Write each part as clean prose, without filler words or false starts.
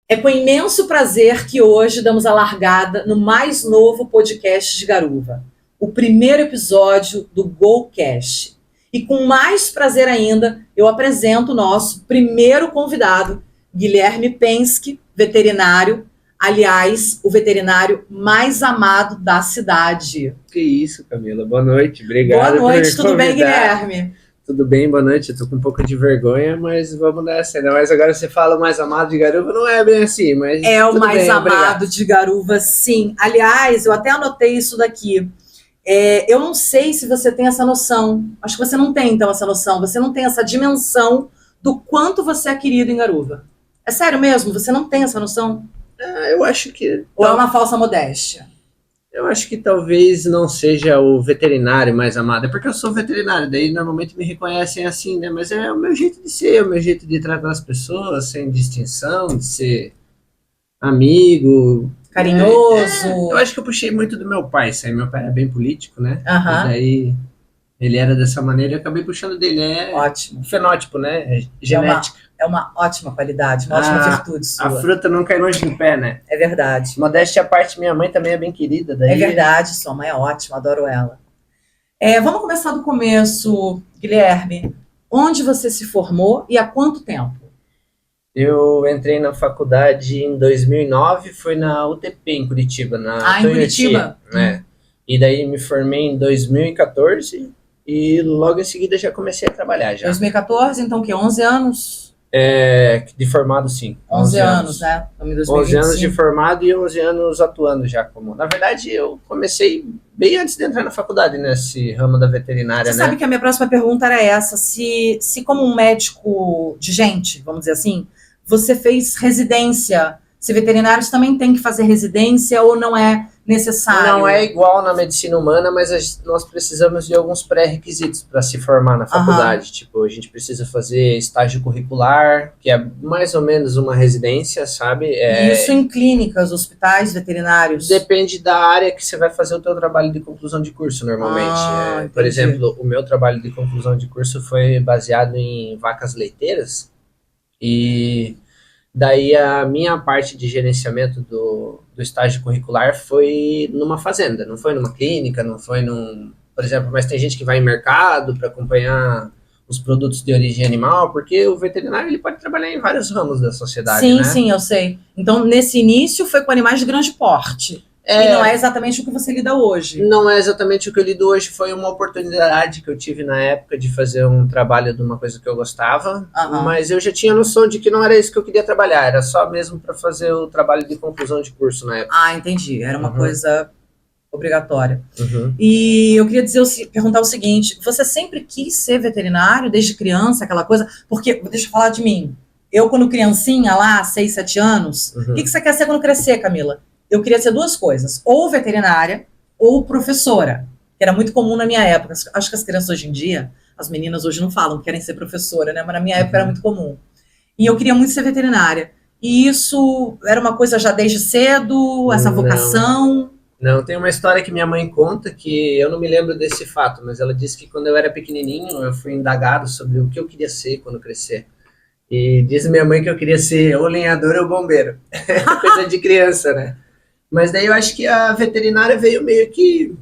É com imenso prazer que hoje damos a largada no mais novo podcast de Garuva, o primeiro episódio do GoCast. E com mais prazer ainda, eu apresento o nosso primeiro convidado, Guilherme Penske, veterinário, aliás, o veterinário mais amado da cidade. Que isso, Camila. Boa noite. Obrigado Boa noite, por tudo bem, convidar. Guilherme? Tudo bem, boa noite. Eu tô com um pouco de vergonha, mas vamos nessa. Ainda mais agora você fala o mais amado de Garuva, não é bem assim, mas É o tudo mais bem, amado obrigado. de Garuva, sim. Aliás, eu até anotei isso daqui. Eu não sei se você tem essa noção. Acho que você não tem, então, essa noção. Você não tem essa dimensão do quanto você é querido em Garuva. É sério mesmo? Você não tem essa noção? Eu acho que Ou é uma falsa modéstia? eu acho que talvez não seja o veterinário mais amado, é porque eu sou veterinário, daí normalmente me reconhecem assim, né? Mas é o meu jeito de ser, é o meu jeito de tratar as pessoas sem distinção, de ser amigo. Carinhoso? Eu acho que eu puxei muito do meu pai, isso aí. Meu pai era bem político, né? E Aham. daí ele era dessa maneira e eu acabei puxando dele. É Ótimo. fenótipo, né? É genética. É uma ótima qualidade, uma ótima virtude A sua. fruta não cai longe em pé, né? É verdade. Modéstia à parte, minha mãe também é bem querida. Daí É verdade, sua mãe é ótima, adoro ela. Vamos começar do começo, Guilherme. Onde você se formou e há quanto tempo? eu entrei na faculdade em 2009, foi na UTP em Curitiba, na Em Tonhoti, Curitiba? né? E daí me formei em 2014 e logo em seguida já comecei a trabalhar já. 2014, então o quê? 11 anos? De formado, sim. 11 anos, né? Estamos em 11 anos de 2025. formado e 11 anos atuando já como. Na verdade, eu comecei bem antes de entrar na faculdade, nesse ramo da veterinária, Você né? sabe que a minha próxima pergunta era essa: se como um médico de gente, vamos dizer assim, você fez residência, se veterinários também têm que fazer residência ou não é necessário? Não é igual na medicina humana, mas nós precisamos de alguns pré-requisitos para se formar na faculdade. Tipo, a gente precisa fazer estágio curricular, que é mais ou menos uma residência, sabe? Isso em clínicas, hospitais veterinários? Depende da área que você vai fazer o teu trabalho de conclusão de curso, normalmente. Por Entendi. exemplo, o meu trabalho de conclusão de curso foi baseado em vacas leiteiras, e daí a minha parte de gerenciamento do estágio curricular foi numa fazenda, não foi numa clínica, não foi num... Por exemplo, mas tem gente que vai em mercado para acompanhar os produtos de origem animal, porque o veterinário ele pode trabalhar em vários ramos da sociedade, Sim, né? sim, eu sei. Então, nesse início foi com animais de grande porte. E não é exatamente o que você lida hoje. Não é exatamente o que eu lido hoje, foi uma oportunidade que eu tive na época de fazer um trabalho de uma coisa que eu gostava, mas eu já tinha noção de que não era isso que eu queria trabalhar, era só mesmo para fazer o trabalho de conclusão de curso na época. Entendi. Era uma coisa obrigatória. Uhum. E eu queria perguntar o seguinte: você sempre quis ser veterinário desde criança, aquela coisa? Porque, deixa eu falar de mim. Eu, quando criancinha, lá, 6, 7 anos, o que você quer ser quando crescer, Camila? Eu queria ser duas coisas: ou veterinária ou professora, que era muito comum na minha época. Acho que as crianças hoje em dia, as meninas hoje não falam que querem ser professora, né? Mas na minha época era muito comum. E eu queria muito ser veterinária. E isso era uma coisa já desde cedo, essa vocação? Não, tem uma história que minha mãe conta, que eu não me lembro desse fato, mas ela disse que quando eu era pequenininho, eu fui indagado sobre o que eu queria ser quando crescer. E diz minha mãe que eu queria ser ou lenhador ou bombeiro. Coisa de criança, né? Mas daí eu acho que a veterinária veio meio que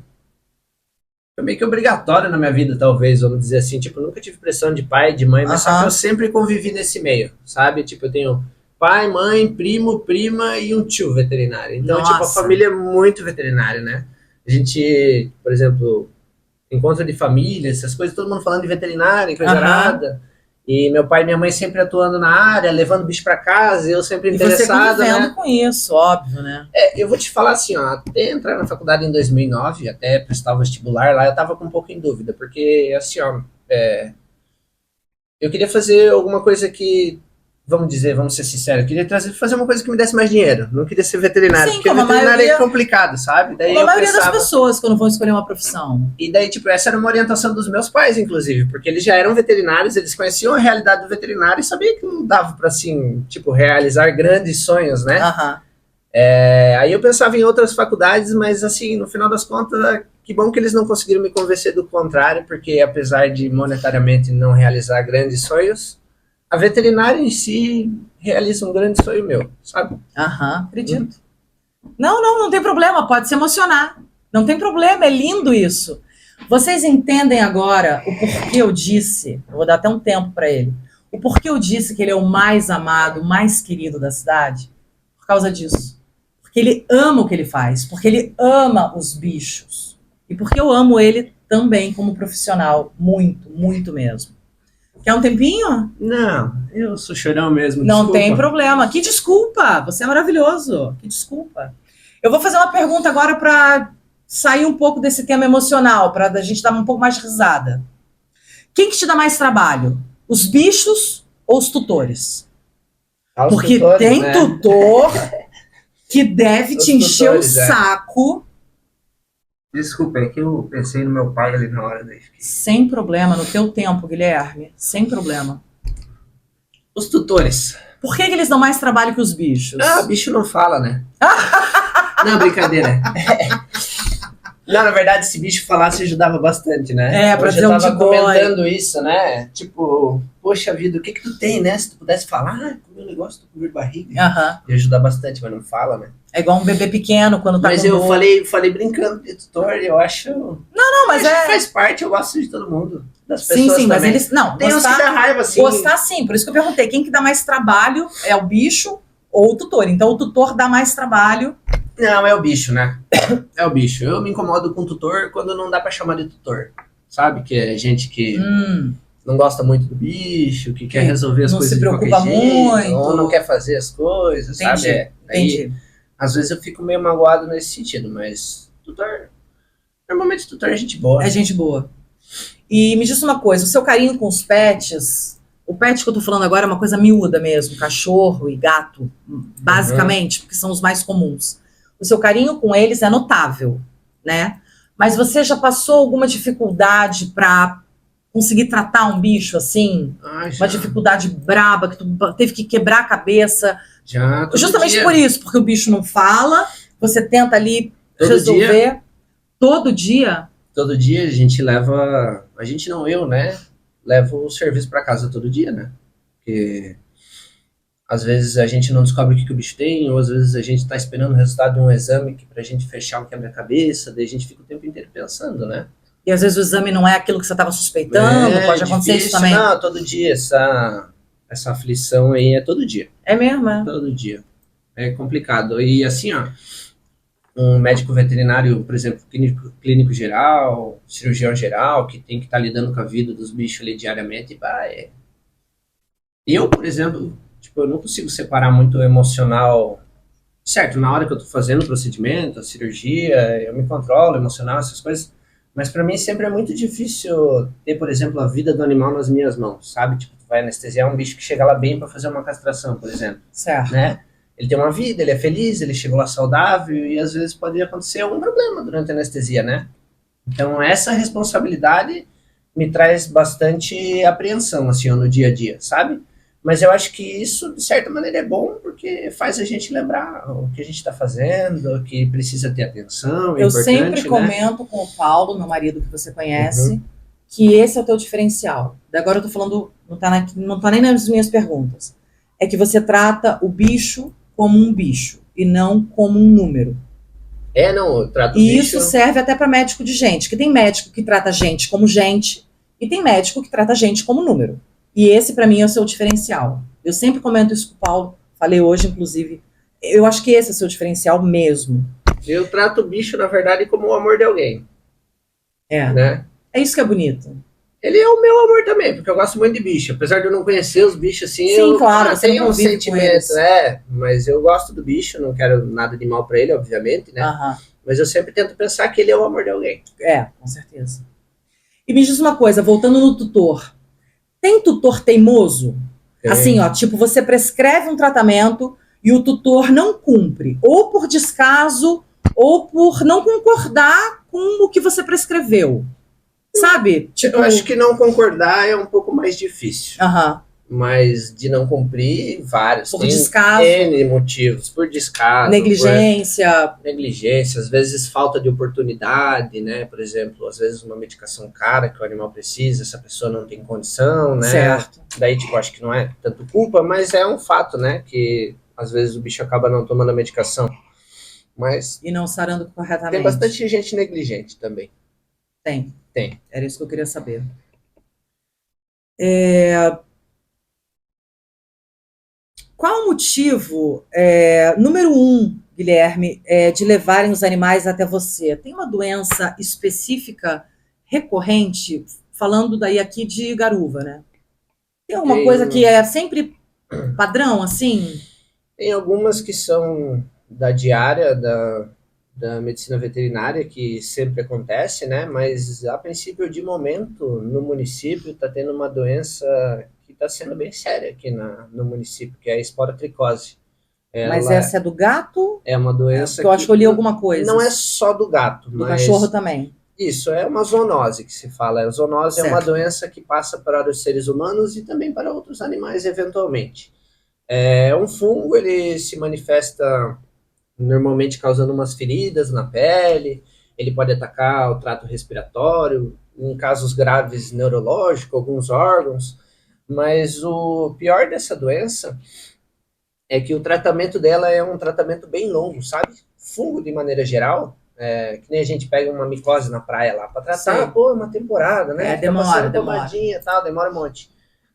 obrigatória na minha vida, talvez, vamos dizer assim. Tipo, eu nunca tive pressão de pai, de mãe, mas só que eu sempre convivi nesse meio, sabe? Tipo, eu tenho pai, mãe, primo, prima e um tio veterinário. Então, tipo, a família é muito veterinária, né? A gente, por exemplo, encontro de família, essas coisas, todo mundo falando de veterinária, coisa arada. E meu pai e minha mãe sempre atuando na área, levando bicho para casa, eu sempre interessado, você convivendo com isso, óbvio, né? Eu vou te falar assim, ó, até entrar na faculdade em 2009, até prestar o vestibular lá, eu tava com um pouco em dúvida, porque assim, ó, eu queria fazer alguma coisa que, vamos ser sinceros, eu queria fazer uma coisa que me desse mais dinheiro, não queria ser veterinário, porque veterinário é complicado, sabe? Daí a maioria das pessoas quando vão escolher uma profissão. E daí, tipo, essa era uma orientação dos meus pais, inclusive, porque eles já eram veterinários, eles conheciam a realidade do veterinário e sabiam que não dava pra, assim, tipo, realizar grandes sonhos, né? Aí eu pensava em outras faculdades, mas, assim, no final das contas, que bom que eles não conseguiram me convencer do contrário, porque apesar de monetariamente não realizar grandes sonhos, A veterinária em si realiza um grande sonho meu, sabe? Acredito. Não tem problema, pode se emocionar. Não tem problema, é lindo isso. Vocês entendem agora o porquê eu disse, eu vou dar até um tempo para ele, o porquê eu disse que ele é o mais amado, o mais querido da cidade? Por causa disso. Porque ele ama o que ele faz, porque ele ama os bichos. E porque eu amo ele também como profissional, muito, muito mesmo. Quer um tempinho? Não, eu sou chorão mesmo. Não tem problema. Que desculpa, você é maravilhoso. Que desculpa. Eu vou fazer uma pergunta agora para sair um pouco desse tema emocional, para a gente dar um pouco mais de risada. Quem que te dá mais trabalho? Os bichos ou os tutores? Porque tutores, tem, né? Tutor que deve te encher tutores, o saco. Desculpa, é que eu pensei no meu pai ali na hora da esquina. Sem problema, no teu tempo, Guilherme. Sem problema. Os tutores. Por que eles dão mais trabalho que os bichos? Bicho não fala, né? Não, brincadeira. Não, na verdade, se bicho falasse, ajudava bastante, né? Pra dizer eu tava comentando isso, né? Tipo, poxa vida, o que tu tem, né? Se tu pudesse falar, o meu negócio, tô com dor de barriga. Ia ajudar bastante, mas não fala, né? É igual um bebê pequeno, quando tá mas com dor. Mas eu falei brincando de tutor, eu acho... Não, mas faz parte, eu gosto de todo mundo. Das pessoas sim, também. Mas eles... Não, tem uns que dá raiva, sim. Gostar, sim. Por isso que eu perguntei, quem que dá mais trabalho é o bicho ou o tutor? Então, o tutor dá mais trabalho... Não, é o bicho, né? É o bicho. Eu me incomodo com tutor quando não dá pra chamar de tutor. Sabe? Que é gente que não gosta muito do bicho, que quer resolver as coisas de qualquer jeito. Não se preocupa muito. Ou não quer fazer as coisas, sabe? Entendi. Às vezes eu fico meio magoado nesse sentido, mas tutor... Normalmente tutor é gente boa. É gente boa. E me diz uma coisa, o seu carinho com os pets... O pet que eu tô falando agora é uma coisa miúda mesmo, cachorro e gato, basicamente, porque são os mais comuns. O seu carinho com eles é notável, né? Mas você já passou alguma dificuldade para conseguir tratar um bicho assim? Uma dificuldade braba, que tu teve que quebrar a cabeça? Já, justamente por isso, porque o bicho não fala, você tenta ali resolver. Todo dia? Todo dia a gente leva... A gente não, eu, né? Levo o serviço para casa todo dia, né? Porque... Às vezes a gente não descobre o que o bicho tem, ou às vezes a gente está esperando o resultado de um exame para a gente fechar um quebra-cabeça, daí a gente fica o tempo inteiro pensando, né? E às vezes o exame não é aquilo que você estava suspeitando, pode acontecer isso também? Não, todo dia, essa aflição aí é todo dia. É mesmo, é? Todo dia. É complicado. E assim, ó, um médico veterinário, por exemplo, clínico geral, cirurgião geral, que tem que estar lidando com a vida dos bichos ali diariamente, Eu, por exemplo... Tipo, eu não consigo separar muito o emocional. Certo, na hora que eu tô fazendo o procedimento, a cirurgia, eu me controlo, emocional, essas coisas. Mas pra mim sempre é muito difícil ter, por exemplo, a vida do animal nas minhas mãos, sabe? Tipo, tu vai anestesiar um bicho que chega lá bem pra fazer uma castração, por exemplo. Certo. Né? Ele tem uma vida, ele é feliz, ele chegou lá saudável e às vezes pode acontecer algum problema durante a anestesia, né? Então essa responsabilidade me traz bastante apreensão, assim, no dia a dia, sabe? Mas eu acho que isso, de certa maneira, é bom porque faz a gente lembrar o que a gente está fazendo, que precisa ter atenção. Eu sempre comento com o Paulo, meu marido que você conhece, que esse é o teu diferencial. Agora eu tô falando, não tá nem nas minhas perguntas. É que você trata o bicho como um bicho e não como um número. Não, eu trato o bicho... E bicho... isso serve até para médico de gente, que tem médico que trata gente como gente e tem médico que trata gente como número. E esse, para mim, é o seu diferencial. Eu sempre comento isso com o Paulo, falei hoje, inclusive. Eu acho que esse é o seu diferencial mesmo. Eu trato o bicho, na verdade, como o amor de alguém. Né? É isso que é bonito. Ele é o meu amor também, porque eu gosto muito de bicho. Apesar de eu não conhecer os bichos assim, sim, claro, você tenho um sentimento, mas eu gosto do bicho, não quero nada de mal para ele, obviamente, né? Mas eu sempre tento pensar que ele é o amor de alguém. Com certeza. E me diz uma coisa, voltando no tutor. Tem tutor teimoso? Assim, ó, tipo, você prescreve um tratamento e o tutor não cumpre, ou por descaso, ou por não concordar com o que você prescreveu. Sabe? Tipo, eu acho que não concordar é um pouco mais difícil. Mas de não cumprir, vários. Por descaso. N motivos, por descaso. Negligência. Negligência, às vezes falta de oportunidade, né? Por exemplo, às vezes uma medicação cara que o animal precisa, essa pessoa não tem condição, né? Certo. Daí, tipo, acho que não é tanto culpa, mas é um fato, né? Que às vezes o bicho acaba não tomando a medicação. Mas e não sarando corretamente. Tem bastante gente negligente também. Tem. Tem. Era isso que eu queria saber. Qual o motivo, número 1, Guilherme, de levarem os animais até você? Tem uma doença específica recorrente, falando daí aqui de garuva, né? Tem alguma coisa que é sempre padrão, assim? Tem algumas que são da diária da medicina veterinária, que sempre acontece, né? Mas, a princípio, de momento, no município, está tendo uma doença que está sendo bem séria aqui no município, que é a esporotricose. Mas essa é do gato? É uma doença que eu acho que eu li alguma coisa. Não é só do gato. Do cachorro também. Isso, é uma zoonose que se fala. A zoonose certo. É uma doença que passa para os seres humanos e também para outros animais, eventualmente. É um fungo, ele se manifesta normalmente causando umas feridas na pele, ele pode atacar o trato respiratório, em casos graves neurológico, alguns órgãos, mas o pior dessa doença é que o tratamento dela é um tratamento bem longo, sabe? Fungo, de maneira geral, que nem a gente pega uma micose na praia lá para tratar, pô, é uma temporada, né? Demora. Tal, demora um monte.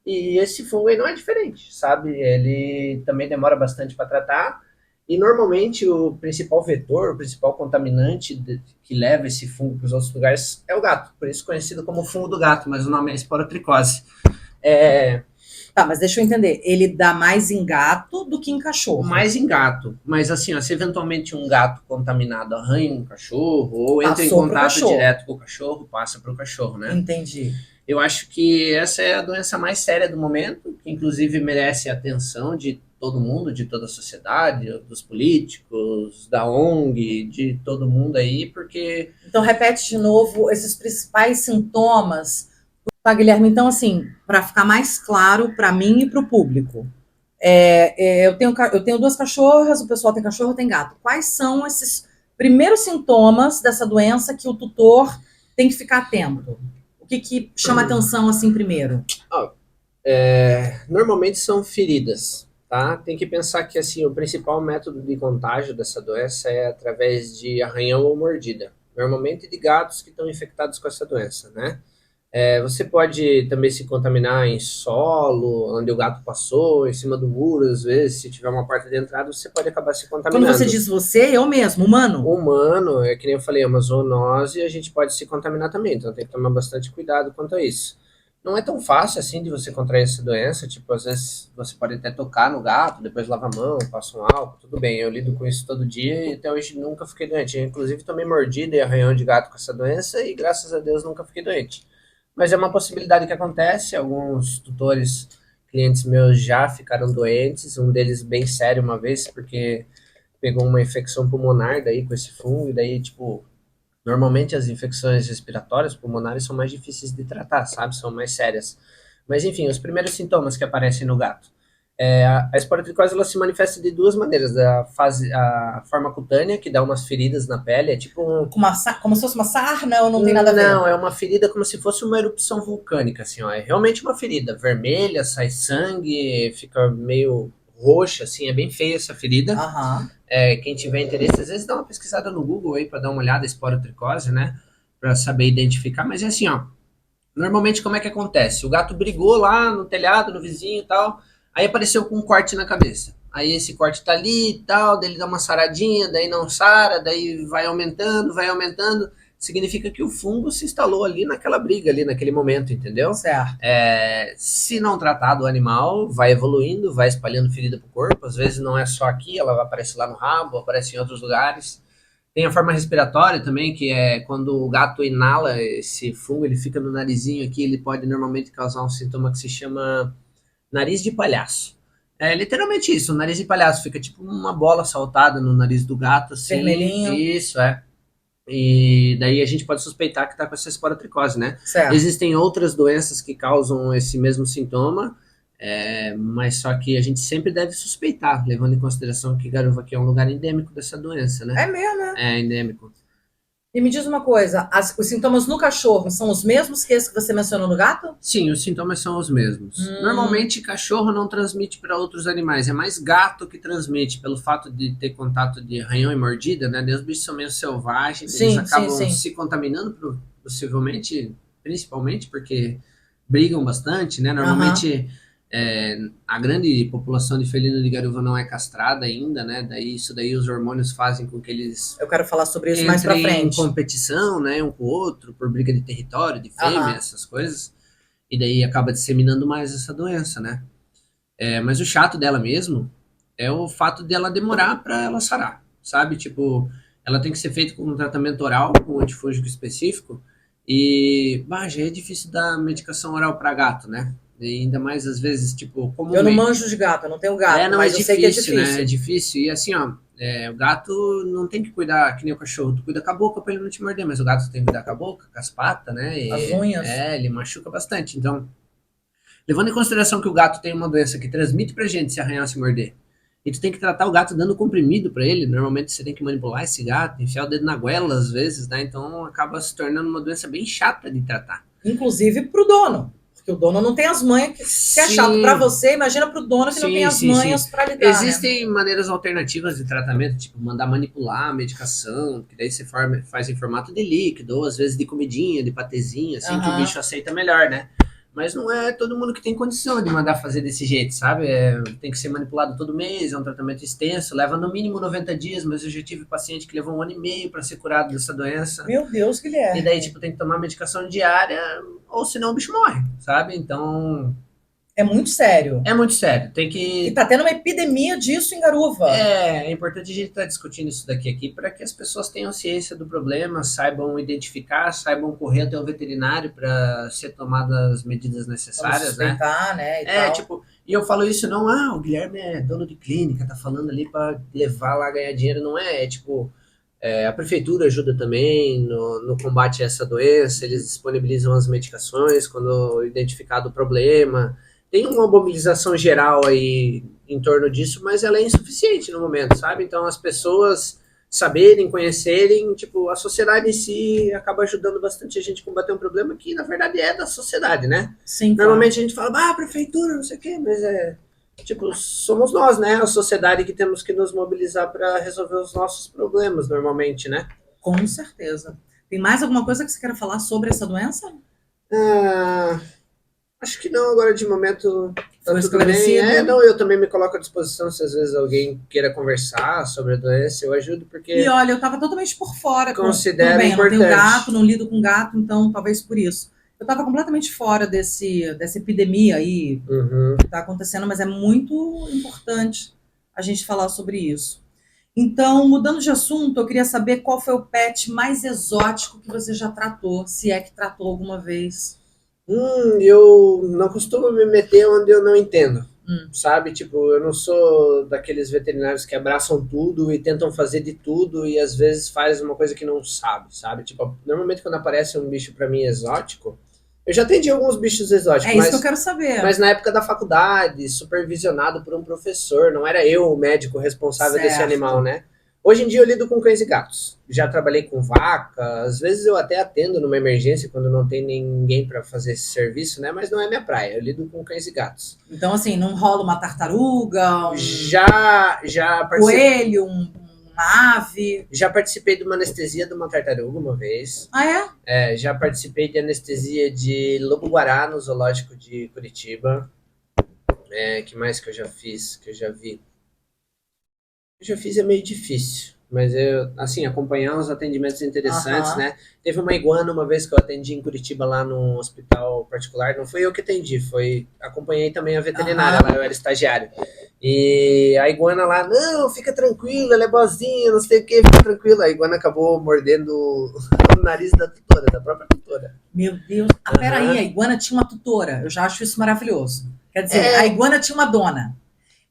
E esse fungo aí não é diferente, sabe? Ele também demora bastante para tratar. E normalmente o principal vetor, o principal contaminante que leva esse fungo para os outros lugares é o gato. Por isso conhecido como fungo do gato, mas o nome é esporotricose. Tá, mas deixa eu entender. Ele dá mais em gato do que em cachorro? Mais em gato. Mas assim, ó, se eventualmente um gato contaminado arranha um cachorro ou entra em contato direto com o cachorro, passa para o cachorro, né? Entendi. Eu acho que essa é a doença mais séria do momento, que inclusive merece a atenção de todo mundo, de toda a sociedade, dos políticos, da ONG, de todo mundo aí, porque... Então, repete de novo esses principais sintomas, tá, Guilherme? Então, assim, para ficar mais claro para mim e para o público, eu tenho 2 cachorras, o pessoal tem cachorro, tem gato. Quais são esses primeiros sintomas dessa doença que o tutor tem que ficar atento? O que chama atenção assim primeiro? Normalmente são feridas, tá? Tem que pensar que assim, o principal método de contágio dessa doença é através de arranhão ou mordida. Normalmente de gatos que estão infectados com essa doença, né? Você pode também se contaminar em solo, onde o gato passou, em cima do muro, às vezes, se tiver uma porta de entrada, você pode acabar se contaminando. Quando você diz você, eu mesmo, humano? Humano, é que nem eu falei, é uma zoonose e a gente pode se contaminar também, então tem que tomar bastante cuidado quanto a isso. Não é tão fácil assim de você contrair essa doença, tipo, às vezes você pode até tocar no gato, depois lava a mão, passa um álcool, tudo bem, eu lido com isso todo dia e até hoje nunca fiquei doente. Eu, inclusive, tomei mordida e arranhão de gato com essa doença e graças a Deus nunca fiquei doente. Mas é uma possibilidade que acontece, alguns tutores, clientes meus já ficaram doentes, um deles bem sério uma vez, porque pegou uma infecção pulmonar daí com esse fungo, e daí, tipo, normalmente as infecções respiratórias pulmonares são mais difíceis de tratar, sabe? São mais sérias. Mas, enfim, os primeiros sintomas que aparecem no gato. A esporotricose ela se manifesta de 2 maneiras. A forma cutânea, que dá umas feridas na pele, é tipo como se fosse uma sarna ou não tem nada a ver? Não, é uma ferida como se fosse uma erupção vulcânica, assim, ó. É realmente uma ferida vermelha, sai sangue, fica meio roxa, assim, é bem feia essa ferida. Uhum. Quem tiver interesse, às vezes dá uma pesquisada no Google aí para dar uma olhada, esporotricose, né? Para saber identificar, mas é assim, ó. Normalmente como é que acontece? O gato brigou lá no telhado, no vizinho e tal, aí apareceu com um corte na cabeça. Aí esse corte tá ali e tal, daí ele dá uma saradinha, daí não sara, daí vai aumentando, significa que o fungo se instalou ali naquela briga, ali naquele momento, entendeu? Certo. Se não tratado o animal, vai evoluindo, vai espalhando ferida pro corpo, às vezes não é só aqui, ela aparece lá no rabo, aparece em outros lugares. Tem a forma respiratória também, que é quando o gato inala esse fungo, ele fica no narizinho aqui, ele pode normalmente causar um sintoma que se chama nariz de palhaço. É literalmente isso, o nariz de palhaço fica tipo uma bola saltada no nariz do gato, assim. Vermelhinho. Isso, E daí a gente pode suspeitar que está com essa esporotricose, né? Certo. Existem outras doenças que causam esse mesmo sintoma, Mas só que a gente sempre deve suspeitar, levando em consideração que Garuva aqui é um lugar endêmico dessa doença, né? É mesmo, né? É endêmico. E me diz uma coisa, os sintomas no cachorro são os mesmos que esse que você mencionou no gato? Sim, os sintomas são os mesmos. Normalmente, cachorro não transmite para outros animais, é mais gato que transmite, pelo fato de ter contato de arranhão e mordida, né? Os bichos são meio selvagens, Sim, eles acabam sim. se contaminando, possivelmente, principalmente porque brigam bastante, né? Normalmente, a grande população de felino de Garuva não é castrada ainda, né? Isso daí os hormônios fazem com que eles... Eu quero falar sobre isso mais pra frente. Em competição, né? Um com o outro, por briga de território, de fêmea, essas coisas. E daí acaba disseminando mais essa doença, né? Mas o chato dela mesmo é o fato dela demorar para ela sarar, sabe? Tipo, ela tem que ser feita com um tratamento oral, com um antifúngico específico. E, já é difícil dar medicação oral para gato, né? E ainda mais, às vezes, tipo... Eu não manjo de gato, eu não tenho gato, mas eu sei que é difícil. Né? É difícil. E assim, ó, o gato não tem que cuidar que nem o cachorro. Tu cuida com a boca pra ele não te morder, mas o gato tem que cuidar com a boca, com as patas, né? E, as unhas. Ele machuca bastante. Então, levando em consideração que o gato tem uma doença que transmite pra gente se arranhar, se morder, e tu tem que tratar o gato dando comprimido pra ele, normalmente você tem que manipular esse gato, enfiar o dedo na goela às vezes, né? Então acaba se tornando uma doença bem chata de tratar. Inclusive pro dono. Porque o dono não tem as manhas, que é chato para você, imagina para o dono que não tem as manhas para lidar. Existem maneiras alternativas de tratamento, tipo mandar manipular a medicação, que daí você faz em formato de líquido, ou às vezes de comidinha, de patezinha, assim, que o bicho aceita melhor, né? Mas não é todo mundo que tem condição de mandar fazer desse jeito, sabe? Tem que ser manipulado todo mês, é um tratamento extenso, leva no mínimo 90 dias, mas eu já tive paciente que levou 1 ano e meio para ser curado dessa doença. Meu Deus, Guilherme. E daí, tipo, tem que tomar medicação diária, ou senão o bicho morre, sabe? Então... É muito sério. É muito sério. Tem que... E tá tendo uma epidemia disso em Garuva. É importante a gente estar discutindo isso daqui aqui para que as pessoas tenham ciência do problema, saibam identificar, saibam correr até o veterinário para ser tomadas as medidas necessárias, né? Né? E tipo, e eu falo isso não, o Guilherme é dono de clínica, tá falando ali para levar lá ganhar dinheiro, não é? Tipo, a prefeitura ajuda também no combate a essa doença, eles disponibilizam as medicações quando identificado o problema. Tem uma mobilização geral aí em torno disso, mas ela é insuficiente no momento, sabe? Então as pessoas saberem, conhecerem, tipo, a sociedade em si acaba ajudando bastante a gente a combater um problema que na verdade é da sociedade, né? Sim. Normalmente a gente fala, prefeitura, não sei o quê, mas tipo, somos nós, né? A sociedade que temos que nos mobilizar para resolver os nossos problemas normalmente, né? Com certeza. Tem mais alguma coisa que você queira falar sobre essa doença? Acho que não, agora de momento tá tudo bem. Não, eu também me coloco à disposição se às vezes alguém queira conversar sobre a doença, eu ajudo, porque... E olha, eu tava totalmente por fora. Considero bem, importante. Eu não tenho gato, não lido com gato, então talvez por isso. Eu tava completamente fora dessa epidemia aí que tá acontecendo, mas é muito importante a gente falar sobre isso. Então, mudando de assunto, eu queria saber qual foi o pet mais exótico que você já tratou, se é que tratou alguma vez. Eu não costumo me meter onde eu não entendo, sabe? Tipo, eu não sou daqueles veterinários que abraçam tudo e tentam fazer de tudo e às vezes faz uma coisa que não sabe? Tipo, normalmente quando aparece um bicho pra mim exótico, eu já atendi alguns bichos exóticos. É isso que eu quero saber. Mas na época da faculdade, supervisionado por um professor, não era eu o médico responsável desse animal, né? Hoje em dia eu lido com cães e gatos. Já trabalhei com vaca, às vezes eu até atendo numa emergência quando não tem ninguém para fazer esse serviço, né? Mas não é minha praia, eu lido com cães e gatos. Então, assim, não rola uma tartaruga, já coelho, uma ave? Já participei de uma anestesia de uma tartaruga uma vez. Ah, é? Já participei de anestesia de lobo-guará no zoológico de Curitiba. Que mais que eu já fiz, que eu já vi? Eu já fiz, é meio difícil, mas assim, acompanhar uns atendimentos interessantes, né? Teve uma iguana uma vez que eu atendi em Curitiba lá num hospital particular, não fui eu que atendi, acompanhei também a veterinária lá, eu era estagiário. E a iguana lá, não, fica tranquila, ela é boazinha, não sei o que, fica tranquila. A iguana acabou mordendo o nariz da tutora, da própria tutora. Meu Deus, peraí, a iguana tinha uma tutora, eu já acho isso maravilhoso. Quer dizer, a iguana tinha uma dona.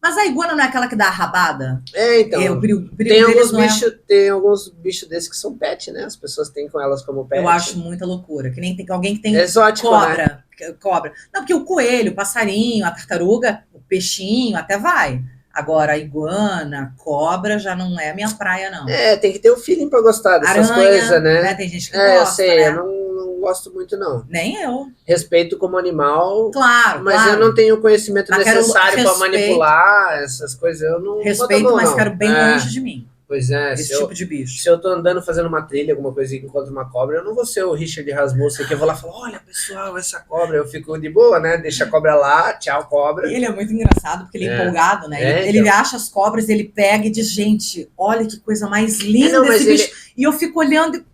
Mas a iguana não é aquela que dá a rabada? Então. O perigo deles não tem alguns bichos desses que são pet, né? As pessoas têm com elas como pet. Eu acho muita loucura. Que nem tem alguém que tem exótico, cobra. Né? Cobra. Não, porque o coelho, o passarinho, a tartaruga, o peixinho, até vai. Agora, a iguana, cobra, já não é a minha praia, não. Tem que ter o feeling pra gostar dessas coisas, né? Tem gente que gosta, eu sei, né? Eu não gosto muito, não. Nem eu. Respeito como animal. Claro, mas eu não tenho o conhecimento necessário para manipular essas coisas. Eu não respeito, mas quero bem longe de mim. Pois é. Esse tipo de bicho. Se eu tô andando fazendo uma trilha, alguma coisa e encontro uma cobra, eu não vou ser o Richard Rasmussen, que eu vou lá e falo, olha, pessoal, essa cobra. Eu fico de boa, né? Deixa a cobra lá, tchau, cobra. E ele é muito engraçado, porque ele é empolgado, né? Ele acha as cobras, ele pega e diz, gente, olha que coisa mais linda esse bicho. E eu fico olhando e,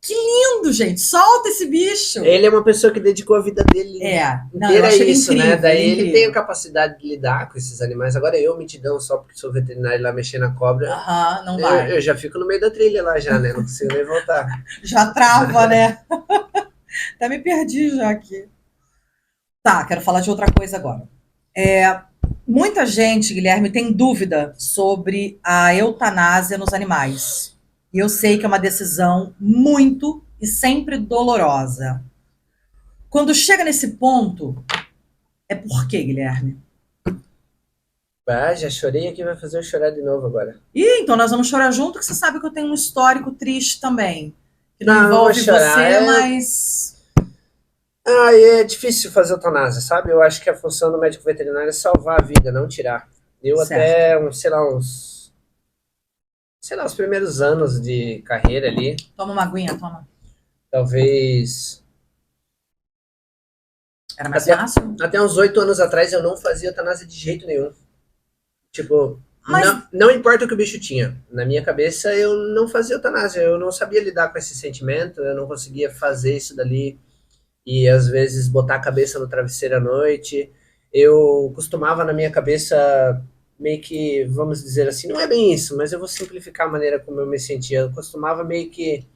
que lindo, gente, solta esse bicho. Ele é uma pessoa que dedicou a vida dele inteira a isso, incrível, né? Daí ele tem a capacidade de lidar com esses animais. Agora eu, mitidão, só porque sou veterinário lá mexer na cobra, não vai. Eu já fico no meio da trilha lá já, né? Não consigo nem voltar. Já trava, né? Até me perdi já aqui. Tá, quero falar de outra coisa agora. Muita gente, Guilherme, tem dúvida sobre a eutanásia nos animais. E eu sei que é uma decisão muito e sempre dolorosa. Quando chega nesse ponto, é por quê, Guilherme? Já chorei aqui, vai fazer eu chorar de novo agora. Então nós vamos chorar junto, que você sabe que eu tenho um histórico triste também. Que não envolve você, mas... é difícil fazer eutanásia, sabe? Eu acho que a função do médico veterinário é salvar a vida, não tirar. Eu até, os primeiros anos de carreira ali. Toma uma aguinha, toma. Talvez... Era mais fácil? Até uns 8 anos atrás eu não fazia eutanásia de jeito nenhum. Tipo, não importa o que o bicho tinha. Na minha cabeça eu não fazia eutanásia. Eu não sabia lidar com esse sentimento. Eu não conseguia fazer isso dali. E às vezes botar a cabeça no travesseiro à noite. Eu costumava na minha cabeça... meio que, vamos dizer assim, não é bem isso, mas eu vou simplificar a maneira como eu me sentia. Eu costumava meio que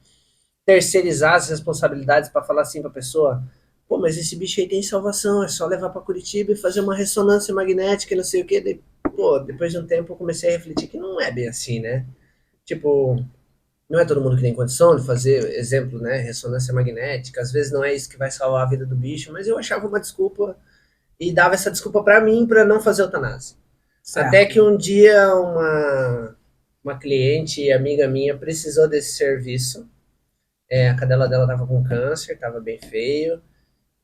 terceirizar as responsabilidades para falar assim para a pessoa, pô, mas esse bicho aí tem salvação, é só levar para Curitiba e fazer uma ressonância magnética e não sei o que. Depois de um tempo eu comecei a refletir que não é bem assim, né? Tipo, não é todo mundo que tem condição de fazer, exemplo, né, ressonância magnética, às vezes não é isso que vai salvar a vida do bicho, mas eu achava uma desculpa e dava essa desculpa para mim para não fazer eutanásia. Certo. Até que um dia uma cliente e amiga minha precisou desse serviço. A cadela dela estava com câncer, estava bem feio.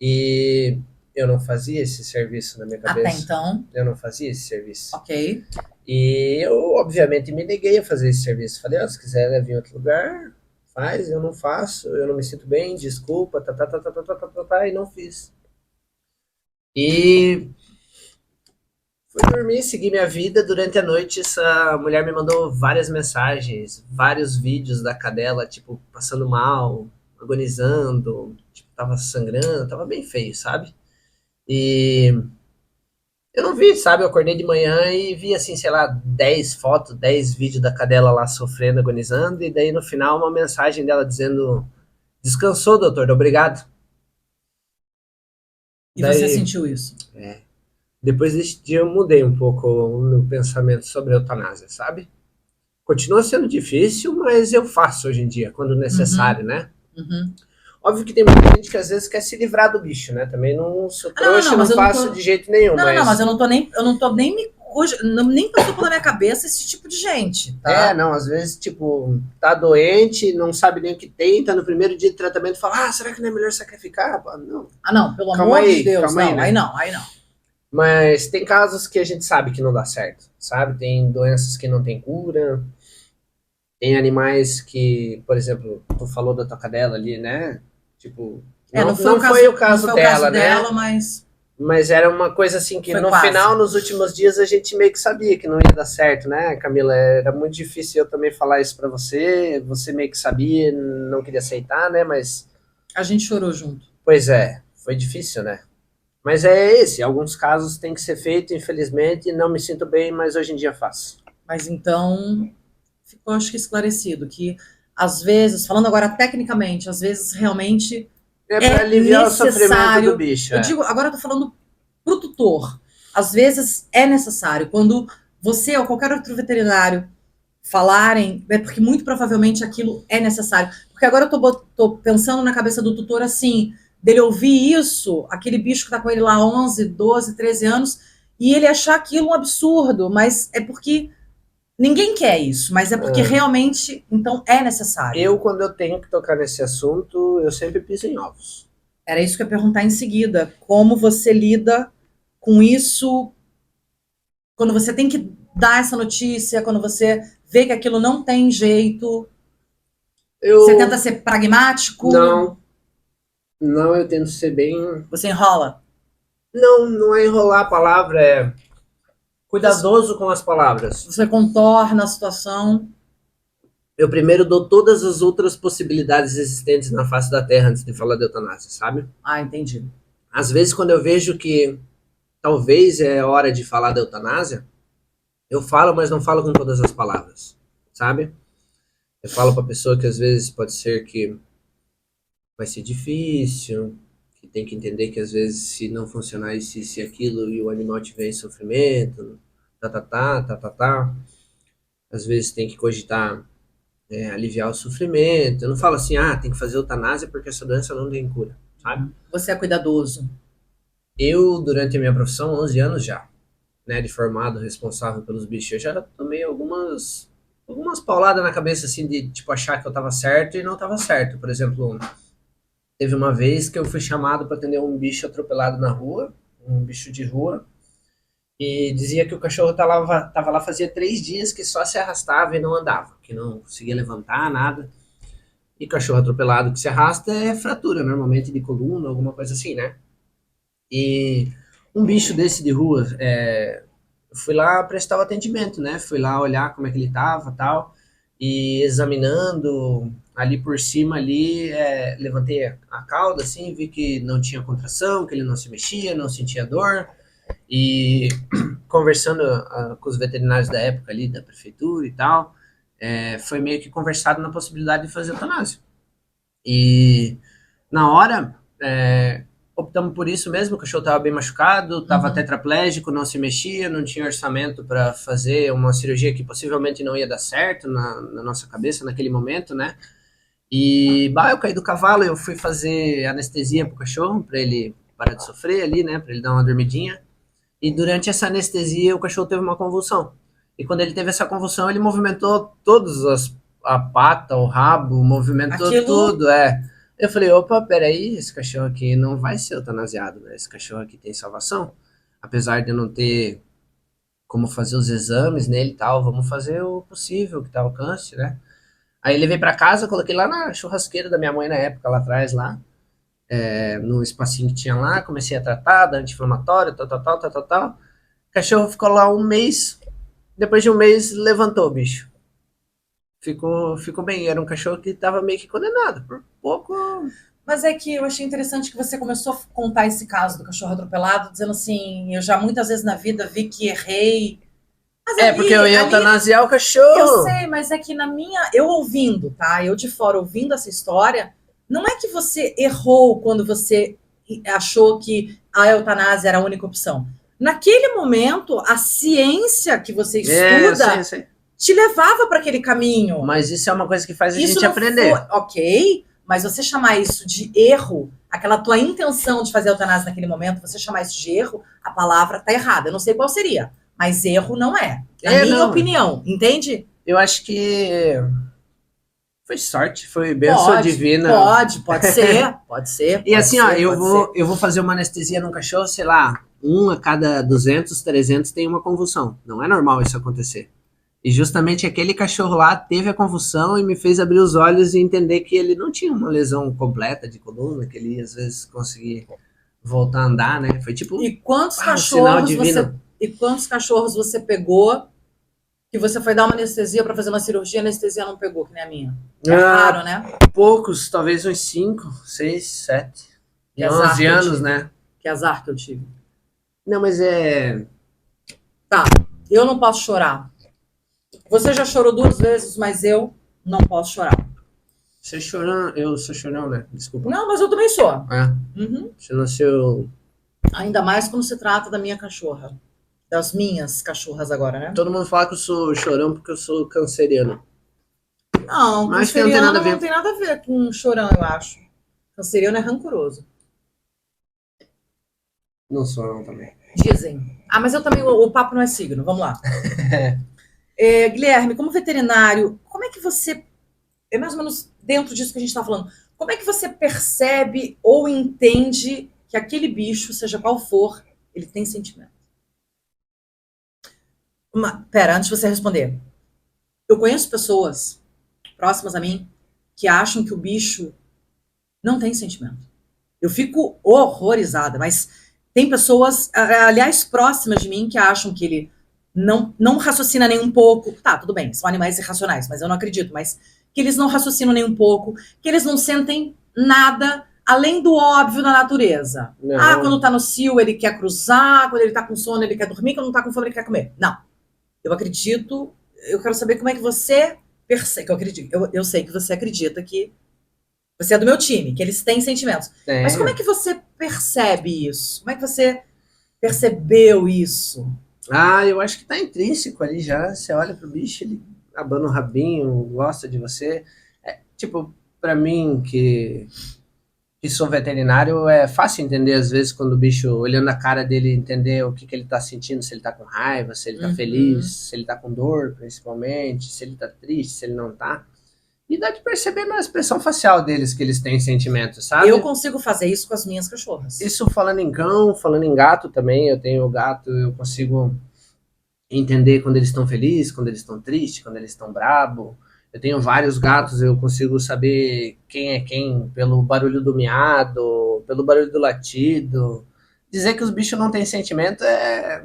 E eu não fazia esse serviço na minha cabeça. Até então? Eu não fazia esse serviço. Ok. E eu, obviamente, me neguei a fazer esse serviço. Falei, se quiser leve em outro lugar, faz, eu não faço, eu não me sinto bem, desculpa, e não fiz. E... fui dormir, segui minha vida. Durante a noite, essa mulher me mandou várias mensagens, vários vídeos da cadela, tipo, passando mal, agonizando, tipo, tava sangrando, tava bem feio, sabe? E eu não vi, sabe? Eu acordei de manhã e vi, assim, sei lá, 10 fotos, 10 vídeos da cadela lá sofrendo, agonizando, e daí no final uma mensagem dela dizendo, descansou, doutor, obrigado. E daí, você sentiu isso? Depois desse dia eu mudei um pouco o meu pensamento sobre a eutanásia, sabe? Continua sendo difícil, mas eu faço hoje em dia, quando necessário, né? Óbvio que tem muita gente que às vezes quer se livrar do bicho, né? Também não sou trouxa, não faço de jeito nenhum. Mas eu não tô nem hoje, nem passou pela minha cabeça esse tipo de gente, tá? Às vezes, tipo, tá doente, não sabe nem o que tem, tá no primeiro dia de tratamento e fala, será que não é melhor sacrificar? Não. Não, pelo amor de Deus, não, né? aí não. Mas tem casos que a gente sabe que não dá certo, sabe? Tem doenças que não tem cura, tem animais que, por exemplo, tu falou da tua cadela ali, né? Tipo, não foi o caso dela, né? Mas era uma coisa assim que no final, nos últimos dias, a gente meio que sabia que não ia dar certo, né, Camila? Era muito difícil eu também falar isso pra você meio que sabia, não queria aceitar, né? Mas... a gente chorou junto. Pois é, foi difícil, né? Mas alguns casos tem que ser feito, infelizmente, não me sinto bem, mas hoje em dia faço. Mas então, ficou acho que esclarecido, que às vezes, falando agora tecnicamente, às vezes realmente para aliviar o sofrimento do bicho. Eu digo, agora eu tô falando pro tutor, às vezes é necessário, quando você ou qualquer outro veterinário falarem, é porque muito provavelmente aquilo é necessário. Porque agora eu tô pensando na cabeça do tutor assim, dele ouvir isso, aquele bicho que tá com ele lá 11, 12, 13 anos, e ele achar aquilo um absurdo, mas é porque ninguém quer isso, mas é porque realmente, então, é necessário. Quando eu tenho que tocar nesse assunto, eu sempre piso em ovos. Era isso que eu ia perguntar em seguida. Como você lida com isso quando você tem que dar essa notícia, quando você vê que aquilo não tem jeito? Você tenta ser pragmático? Não, eu tento ser bem... Você enrola? Não é enrolar a palavra, é cuidadoso com as palavras. Você contorna a situação? Eu primeiro dou todas as outras possibilidades existentes na face da Terra antes de falar de eutanásia, sabe? Ah, entendi. Às vezes, quando eu vejo que talvez é hora de falar da eutanásia, eu falo, mas não falo com todas as palavras, sabe? Eu falo pra pessoa que às vezes pode ser que vai ser difícil, que tem que entender que às vezes se não funcionar isso e aquilo e o animal tiver em sofrimento, tá. Às vezes tem que cogitar aliviar o sofrimento. Eu não falo assim, tem que fazer eutanásia porque essa doença não tem cura, sabe? Você é cuidadoso. Eu, durante a minha profissão, 11 anos já, né, de formado, responsável pelos bichos, eu já tomei algumas pauladas na cabeça, assim, de, tipo, achar que eu tava certo e não tava certo. Por exemplo, teve uma vez que eu fui chamado para atender um bicho atropelado na rua, um bicho de rua, e dizia que o cachorro tava lá fazia 3 dias que só se arrastava e não andava, que não conseguia levantar, nada. E cachorro atropelado que se arrasta é fratura, normalmente de coluna, alguma coisa assim, né? E um bicho desse de rua, eu fui lá prestar o atendimento, né? Fui lá olhar como é que ele tava, tal, e examinando ali por cima ali, levantei a cauda assim, vi que não tinha contração, que ele não se mexia, não sentia dor, e conversando com os veterinários da época ali, da prefeitura e tal, foi meio que conversado na possibilidade de fazer eutanásia. E na hora, optamos por isso mesmo, o cachorro estava bem machucado, estava tetraplégico, não se mexia, não tinha orçamento para fazer uma cirurgia que possivelmente não ia dar certo na nossa cabeça naquele momento, né? E, eu caí do cavalo, eu fui fazer anestesia pro cachorro, para ele parar de sofrer ali, né? Para ele dar uma dormidinha. E durante essa anestesia, o cachorro teve uma convulsão. E quando ele teve essa convulsão, ele movimentou a pata, o rabo, movimentou tudo, Eu falei, opa, peraí, esse cachorro aqui não vai ser eutanasiado, né? Esse cachorro aqui tem salvação. Apesar de não ter como fazer os exames nele e tal, vamos fazer o possível que tá ao alcance, né? Aí levei pra casa, coloquei lá na churrasqueira da minha mãe na época, lá atrás, lá, no espacinho que tinha lá, comecei a tratar, da anti-inflamatória, tal. O cachorro ficou lá um mês, depois de um mês levantou o bicho. Ficou bem, era um cachorro que tava meio que condenado, por pouco... Mas é que eu achei interessante que você começou a contar esse caso do cachorro atropelado, dizendo assim, eu já muitas vezes na vida vi que errei. Mas ali, porque eu ia eutanasiar o cachorro. Eu sei, mas é que eu ouvindo, tá? Eu de fora ouvindo essa história, não é que você errou quando você achou que a eutanásia era a única opção. Naquele momento, a ciência que você estuda te levava para aquele caminho. Mas isso é uma coisa que faz a gente aprender. Ok, mas você chamar isso de erro, aquela tua intenção de fazer a eutanásia naquele momento, você chamar isso de erro, a palavra tá errada. Eu não sei qual seria, mas erro não é. Na minha opinião, entende? Eu acho que foi sorte, foi bênção divina. Pode ser. E assim, eu vou fazer uma anestesia num cachorro, sei lá, a cada 200, 300 tem uma convulsão. Não é normal isso acontecer. E justamente aquele cachorro lá teve a convulsão e me fez abrir os olhos e entender que ele não tinha uma lesão completa de coluna, que ele ia, às vezes, conseguir voltar a andar, né? Foi tipo e quantos cachorros você pegou que você foi dar uma anestesia para fazer uma cirurgia, a anestesia não pegou, que nem a minha? É raro, né? Poucos, talvez uns 5, 6, 7. 11 anos, né? Que azar que eu tive. Não, mas Tá, eu não posso chorar. Você já chorou 2 vezes, mas eu não posso chorar. Você chorão, eu sou chorão, né? Desculpa. Não, mas eu também sou. Você nasceu... Ainda mais quando se trata da minha cachorra. Das minhas cachorras agora, né? Todo mundo fala que eu sou chorão porque eu sou canceriano. Não, Mas que não tem nada a ver. Não tem nada a ver com chorão, eu acho. Canceriano é rancoroso. Não sou não também. Dizem. Ah, mas eu também, o papo não é signo, vamos lá. Guilherme, como veterinário, como é que você, é mais ou menos dentro disso que a gente está falando, como é que você percebe ou entende que aquele bicho, seja qual for, ele tem sentimento? Pera, antes de você responder. Eu conheço pessoas próximas a mim que acham que o bicho não tem sentimento. Eu fico horrorizada, mas tem pessoas, aliás, próximas de mim que acham que ele não raciocina nem um pouco. Tá, tudo bem, são animais irracionais, mas eu não acredito. Mas que eles não raciocinam nem um pouco, que eles não sentem nada além do óbvio da natureza. Não. Ah, quando tá no cio ele quer cruzar, quando ele tá com sono ele quer dormir, quando não tá com fome ele quer comer. Não. Eu acredito, eu quero saber como é que você percebe, que eu acredito, eu sei que você acredita que você é do meu time, que eles têm sentimentos. Tem. Mas como é que você percebe isso? Como é que você percebeu isso? Ah, eu acho que tá intrínseco ali já. Você olha pro bicho, ele abana o rabinho, gosta de você. Tipo, pra mim, que sou veterinário, é fácil entender, às vezes, quando o bicho, olhando a cara dele, entender o que ele tá sentindo, se ele tá com raiva, se ele tá feliz, se ele tá com dor, principalmente, se ele tá triste, se ele não tá. E dá de perceber na expressão facial deles que eles têm sentimentos, sabe? Eu consigo fazer isso com as minhas cachorras. Isso falando em cão, falando em gato também, eu tenho gato, eu consigo entender quando eles estão felizes, quando eles estão tristes, quando eles estão brabo. Eu tenho vários gatos, eu consigo saber quem é quem pelo barulho do miado, pelo barulho do latido. Dizer que os bichos não têm sentimento é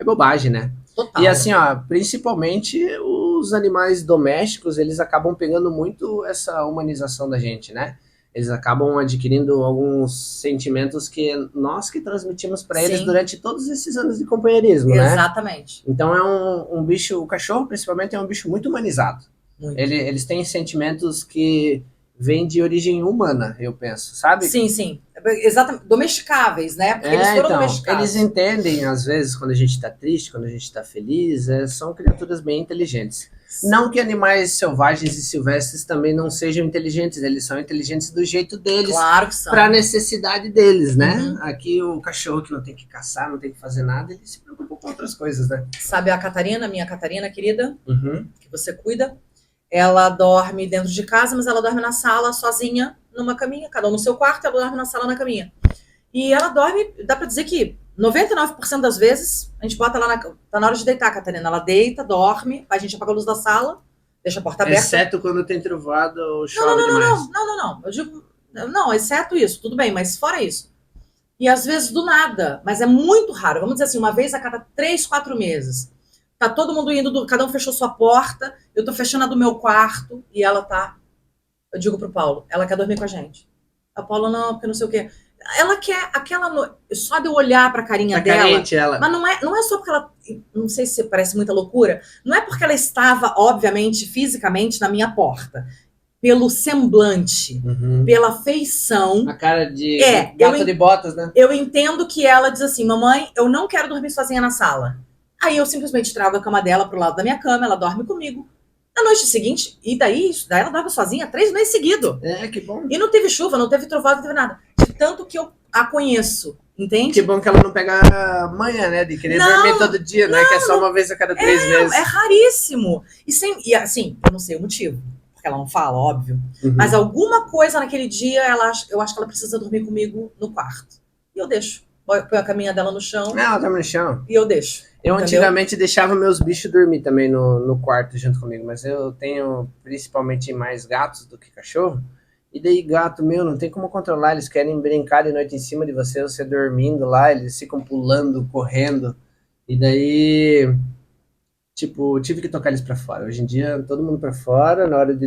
bobagem, né? Total. E assim, ó, principalmente os animais domésticos, eles acabam pegando muito essa humanização da gente, né? Eles acabam adquirindo alguns sentimentos que nós que transmitimos para eles durante todos esses anos de companheirismo, né? Exatamente. Então é um bicho, o cachorro principalmente é um bicho muito humanizado. Muito. Eles têm sentimentos que vêm de origem humana, eu penso, sabe? Sim, sim. Exatamente. Domesticáveis, né? Porque eles foram Então, domesticados. eles entendem, às vezes, quando a gente tá triste, quando a gente tá feliz, são criaturas bem inteligentes. Não que animais selvagens e silvestres também não sejam inteligentes, eles são inteligentes do jeito deles, claro que são. Pra necessidade deles, né? Aqui o cachorro que não tem que caçar, não tem que fazer nada, ele se preocupa com outras coisas, né? Sabe a Catarina, minha Catarina querida, que você cuida? Ela dorme dentro de casa, mas ela dorme na sala sozinha, numa caminha, cada um no seu quarto, ela dorme na sala na caminha. E ela dorme, dá pra dizer que 99% das vezes, a gente bota lá, tá na hora de deitar, Catarina, ela deita, dorme, a gente apaga a luz da sala, deixa a porta aberta. Exceto quando tem trovada ou chove demais. Não, eu digo, não, exceto isso, tudo bem, mas fora isso. E às vezes do nada, mas é muito raro, vamos dizer assim, uma vez a cada 3, 4 meses. Tá todo mundo indo, cada um fechou sua porta, eu tô fechando a do meu quarto, e ela tá, eu digo pro Paulo, ela quer dormir com a gente. A Paulo, não, porque não sei o quê. Ela quer aquela, só de eu olhar pra carinha dela, carente, ela. Mas não é só porque ela, não sei se parece muita loucura, não é porque ela estava, obviamente, fisicamente na minha porta. Pelo semblante, pela feição. A cara de gato de botas, né? Eu entendo que ela diz assim, mamãe, eu não quero dormir sozinha na sala. Aí eu simplesmente trago a cama dela pro lado da minha cama, ela dorme comigo. Na noite seguinte, e daí ela dorme sozinha 3 meses seguidos. Que bom. E não teve chuva, não teve trovada, não teve nada. De tanto que eu a conheço, entende? Que bom que ela não pega manha, né? De querer dormir todo dia, né? Que é só uma vez a cada 3 vezes. É raríssimo. E assim, eu não sei o motivo. Porque ela não fala, óbvio. Mas alguma coisa naquele dia, eu acho que ela precisa dormir comigo no quarto. E eu deixo. Põe a caminha dela no chão. Não, ela dorme no chão. E eu deixo. Eu antigamente deixava meus bichos dormir também no quarto junto comigo, mas eu tenho principalmente mais gatos do que cachorro. E daí gato, não tem como controlar, eles querem brincar de noite em cima de você dormindo lá, eles ficam pulando, correndo. E daí, tipo, tive que tocar eles pra fora. Hoje em dia, todo mundo pra fora, na hora de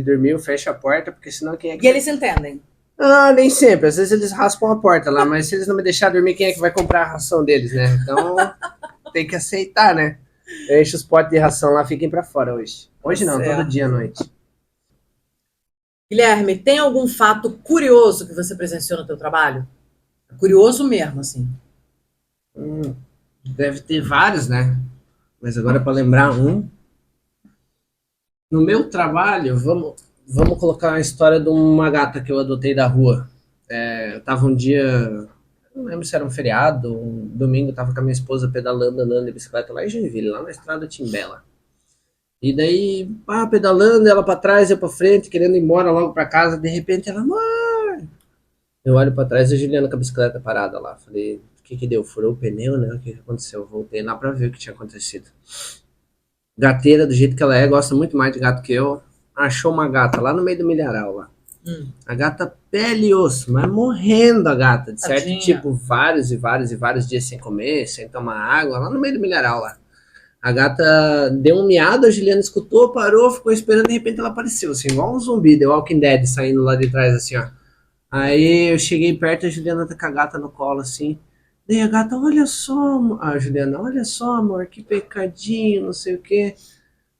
dormir, eu fecho a porta, porque senão quem é que... E eles entendem? Ah, nem sempre. Às vezes eles raspam a porta lá, mas se eles não me deixarem dormir, quem é que vai comprar a ração deles, né? Então, tem que aceitar, né? Eu encho os potes de ração lá, fiquem pra fora hoje. Hoje não, todo dia à noite. Guilherme, tem algum fato curioso que você presenciou no teu trabalho? Curioso mesmo, assim. Deve ter vários, né? Mas agora para lembrar um. No meu trabalho, vamos colocar a história de uma gata que eu adotei da rua. Eu tava um dia, não lembro se era um feriado, um domingo, tava com a minha esposa pedalando, andando de bicicleta lá em Joinville, lá na estrada Timbela. E daí, pedalando, ela pra trás, eu pra frente, querendo ir embora logo pra casa, de repente ela, mãe! Eu olho pra trás e a Juliana com a bicicleta parada lá. Falei, o que que deu? Furou o pneu, né? O que que aconteceu? Voltei lá pra ver o que tinha acontecido. Gateira, do jeito que ela é, gosta muito mais de gato que eu. Achou uma gata lá no meio do milharal lá. A gata pele e osso, mas morrendo a gata, de certo? Tadinha. Tipo, vários e vários e vários dias sem comer, sem tomar água, lá no meio do milharal lá. A gata deu um miado, a Juliana escutou, parou, ficou esperando, de repente ela apareceu, assim, igual um zumbi, The Walking Dead, saindo lá de trás, assim, ó. Aí eu cheguei perto, a Juliana tá com a gata no colo, assim. Daí a gata, olha só, a Juliana, olha só, amor, que pecadinho, não sei o quê.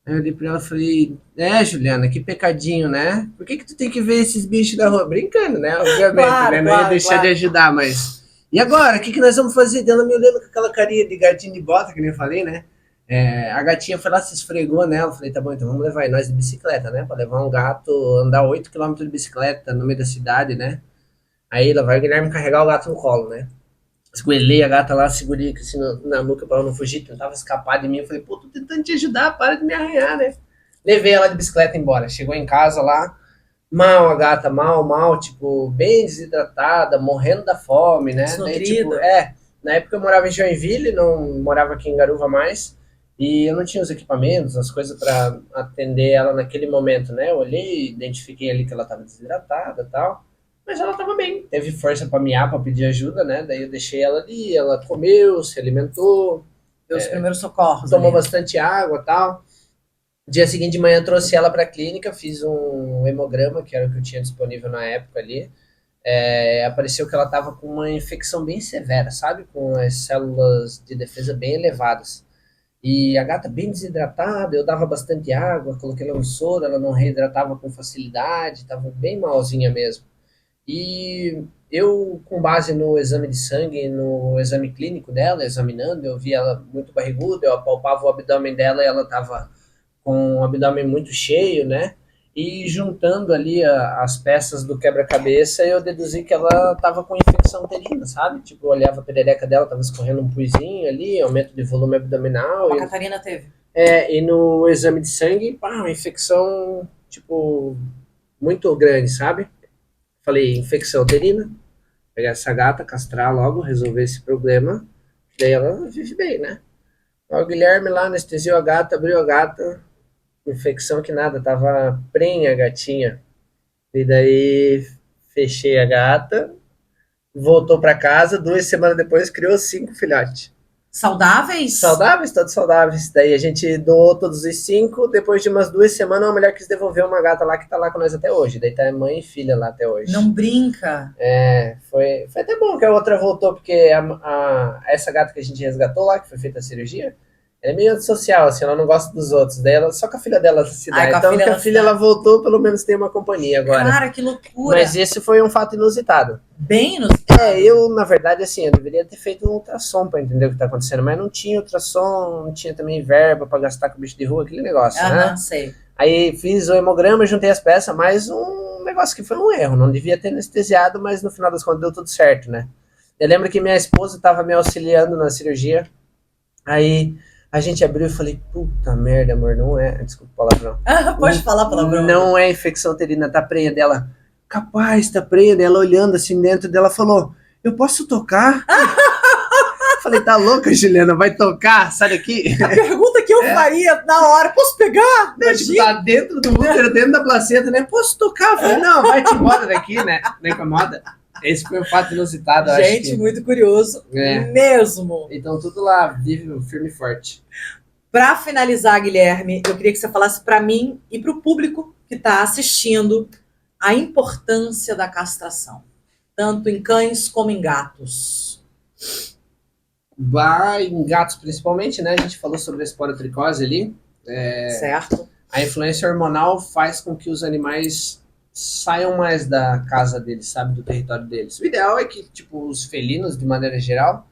Aí eu olhei pra ela e falei, Juliana, que pecadinho, né? Por que que tu tem que ver esses bichos da rua? Brincando, né? Obviamente, Claro, né? Não ia claro, deixar claro. de ajudar, mas... E agora, o que que nós vamos fazer? Ela me olhando com aquela carinha de gatinho de bota, que nem eu falei, né? A gatinha foi lá, se esfregou nela. Eu falei, tá bom, então vamos levar nós de bicicleta, né? Pra levar um gato, andar 8 km de bicicleta no meio da cidade, né? Aí lá vai o Guilherme carregar o gato no colo, né? Esgoelei a gata lá, segurei assim na nuca pra ela não fugir, tentava escapar de mim. Eu falei, pô, tô tentando te ajudar, para de me arranhar, né? Levei ela de bicicleta embora. Chegou em casa lá, mal a gata, mal, tipo, bem desidratada, morrendo da fome, né? Daí, tipo, Desnutrida. na época eu morava em Joinville, não morava aqui em Garuva mais, e eu não tinha os equipamentos, as coisas pra atender ela naquele momento, né? Eu olhei, identifiquei ali que ela tava desidratada e tal. Mas ela tava bem, teve força pra miar, pra pedir ajuda, né? Daí eu deixei ela ali, ela comeu, se alimentou, Deu os primeiros socorros tomou ali. bastante água e tal. Dia seguinte de manhã trouxe ela para a clínica, fiz um hemograma, que era o que eu tinha disponível na época ali. Apareceu que ela estava com uma infecção bem severa, sabe? Com as células de defesa bem elevadas. E a gata bem desidratada, eu dava bastante água, coloquei ela no soro, ela não reidratava com facilidade, estava bem malzinha mesmo. E eu, com base no exame de sangue, no exame clínico dela, examinando, eu vi ela muito barriguda, eu apalpava o abdômen dela e ela estava com o abdômen muito cheio, né? E juntando ali as peças do quebra-cabeça, eu deduzi que ela estava com infecção uterina, sabe? Tipo, eu olhava a perereca dela, estava escorrendo um puizinho ali, aumento de volume abdominal. A Catarina teve. E no exame de sangue, uma infecção, tipo, muito grande, sabe? Falei, infecção uterina, pegar essa gata, castrar logo, resolver esse problema, daí ela vive bem, né? O Guilherme lá anestesiou a gata, abriu a gata, infecção que nada, tava prenha a gatinha. E daí fechei a gata, voltou para casa, 2 semanas depois criou 5 filhotes. Saudáveis? Saudáveis, todos saudáveis. Daí a gente doou todos os 5, depois de umas 2 semanas uma mulher quis devolver uma gata lá que tá lá com nós até hoje. Daí tá mãe e filha lá até hoje. Não brinca. Foi até bom que a outra voltou, porque essa gata que a gente resgatou lá, que foi feita a cirurgia, ela é meio antissocial, assim, ela não gosta dos outros. Daí ela, só com a filha dela se dá. Então que a filha ela voltou, pelo menos tem uma companhia agora. Cara, que loucura. Mas esse foi um fato inusitado. Bem inusitado. Eu, na verdade, assim, eu deveria ter feito um ultrassom pra entender o que tá acontecendo, mas não tinha ultrassom, não tinha também verba pra gastar com bicho de rua, aquele negócio, né? Sei. Aí fiz o hemograma, juntei as peças, mas um negócio que foi um erro, não devia ter anestesiado, mas no final das contas deu tudo certo, né? Eu lembro que minha esposa estava me auxiliando na cirurgia, aí a gente abriu e falei, puta merda, amor, não é, desculpa o palavrão. Pode falar palavrão. Não é infecção uterina, tá prenha dela. Capaz, tá prenha dela, olhando assim dentro dela, falou, eu posso tocar? Falei, tá louca, Juliana, vai tocar? Sai daqui. A pergunta que eu faria na hora, posso pegar? Tipo, tá dentro do útero, dentro da placenta, né? Posso tocar? Eu falei, não, vai te embora daqui, né? Não incomoda. Esse foi um fato inusitado, acho. Gente, muito curioso. Mesmo. Então, tudo lá, vive firme e forte. Para finalizar, Guilherme, eu queria que você falasse para mim e para o público que está assistindo a importância da castração, tanto em cães como em gatos. Em gatos principalmente, né? A gente falou sobre a esporotricose ali. Certo. A influência hormonal faz com que os animais saiam mais da casa deles, sabe? Do território deles. O ideal é que, tipo, os felinos, de maneira geral,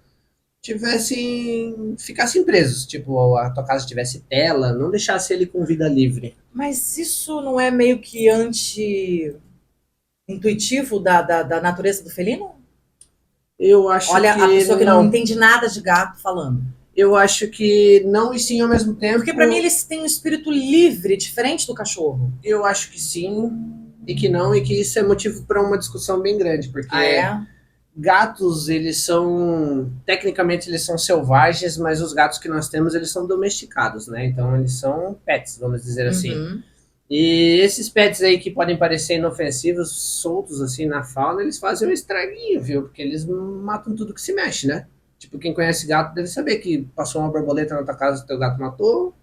ficassem presos. Tipo, a tua casa tivesse tela, não deixasse ele com vida livre. Mas isso não é meio que anti-intuitivo da natureza do felino? Eu acho Olha, a que pessoa que não não. entende nada de gato falando. Eu acho que não e sim ao mesmo tempo. Porque para mim eles têm um espírito livre, diferente do cachorro. Eu acho que sim e que não, e que isso é motivo para uma discussão bem grande, porque gatos, eles são, tecnicamente eles são selvagens, mas os gatos que nós temos, eles são domesticados, né? Então eles são pets, vamos dizer assim. E esses pets aí que podem parecer inofensivos, soltos assim na fauna, eles fazem um estraguinho, viu? Porque eles matam tudo que se mexe, né? Tipo, quem conhece gato deve saber que passou uma borboleta na tua casa, teu gato matou.